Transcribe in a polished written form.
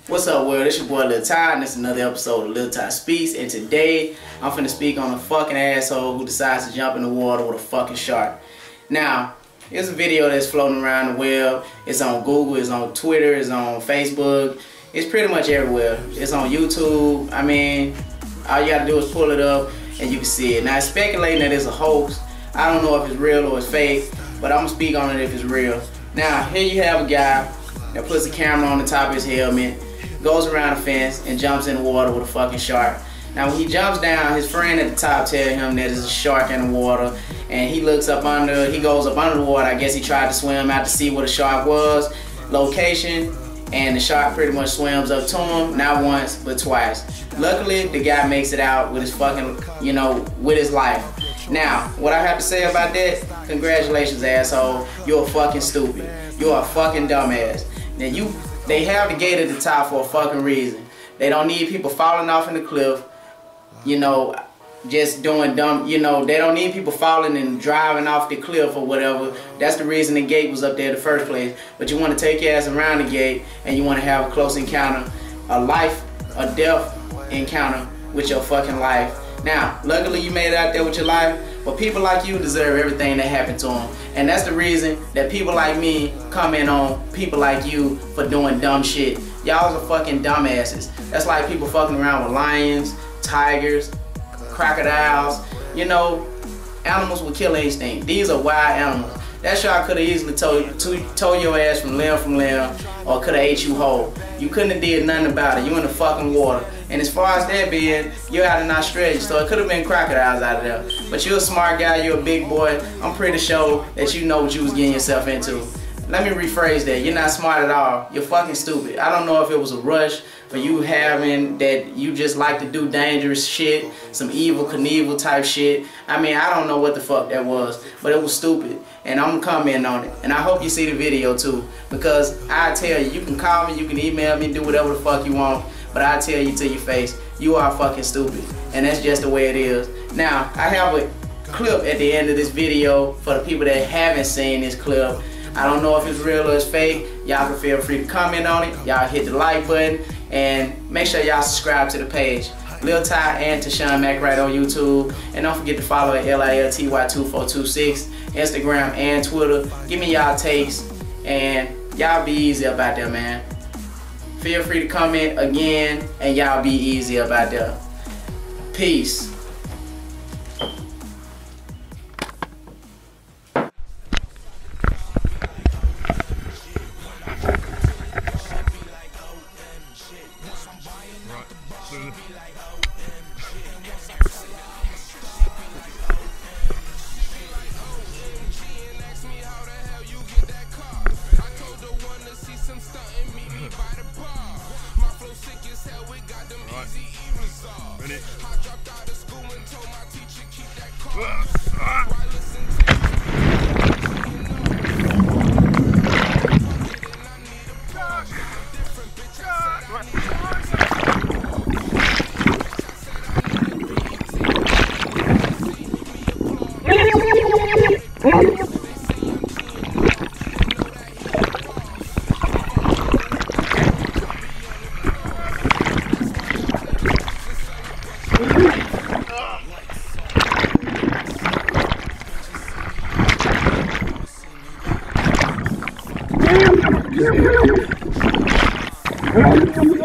What's up, world? It's your boy Lil Ty, and it's another episode of Lil Ty Speaks. And today, I'm finna speak on a fucking asshole who decides to jump in the water with a fucking shark. Now, here's a video that's floating around the web. It's on Google, it's on Twitter, it's on Facebook. It's pretty much everywhere. It's on YouTube. I mean, all you gotta do is pull it up and you can see it. Now, it's speculating that it's a hoax. I don't know if it's real or it's fake, but I'm gonna speak on it if it's real. Now, here you have a guy that puts a camera on the top of his helmet, goes around a fence, and jumps in the water with a fucking shark. Now when he jumps down, his friend at the top tells him that there's a shark in the water, and he looks up under, he goes up under the water. I guess he tried to swim out to see what a shark was, location, and the shark pretty much swims up to him, not once, but twice. Luckily, the guy makes it out with his fucking, with his life. Now, what I have to say about that, congratulations, asshole. You're fucking stupid. You're a fucking dumbass. Now they have the gate at the top for a fucking reason. They don't need people falling off in the cliff, just doing dumb, they don't need people falling and driving off the cliff or whatever. That's the reason the gate was up there in the first place. But you want to take your ass around the gate and you want to have a close encounter, a life or death encounter with your fucking life. Now, luckily you made it out there with your life, but people like you deserve everything that happened to them. And that's the reason that people like me comment on people like you for doing dumb shit. Y'all are fucking dumbasses. That's like people fucking around with lions, tigers, crocodiles, animals with killer instinct. These are wild animals. That shark could have easily tore your ass from limb, or could have ate you whole. You couldn't have did nothing about it. You in the fucking water. And as far as that being, you're out in Australia, so it could have been crocodiles out of there. But you're a smart guy, you're a big boy. I'm pretty sure that you know what you was getting yourself into. Let me rephrase that. You're not smart at all. You're fucking stupid. I don't know if it was a rush for you having that you just like to do dangerous shit, some Evel Knievel type shit. I mean, I don't know what the fuck that was, but it was stupid. And I'm commenting on it. And I hope you see the video too, because I tell you, you can call me, you can email me, do whatever the fuck you want, but I tell you to your face, you are fucking stupid. And that's just the way it is. Now, I have a clip at the end of this video for the people that haven't seen this clip. I don't know if it's real or it's fake. Y'all can feel free to comment on it. Y'all hit the like button and make sure y'all subscribe to the page. Lil Ty and Tashawn Mack right on YouTube. And don't forget to follow at LILTY2426, Instagram and Twitter. Give me y'all takes and y'all be easy about there, man. Feel free to comment again and y'all be easy about there. Peace. Yeah.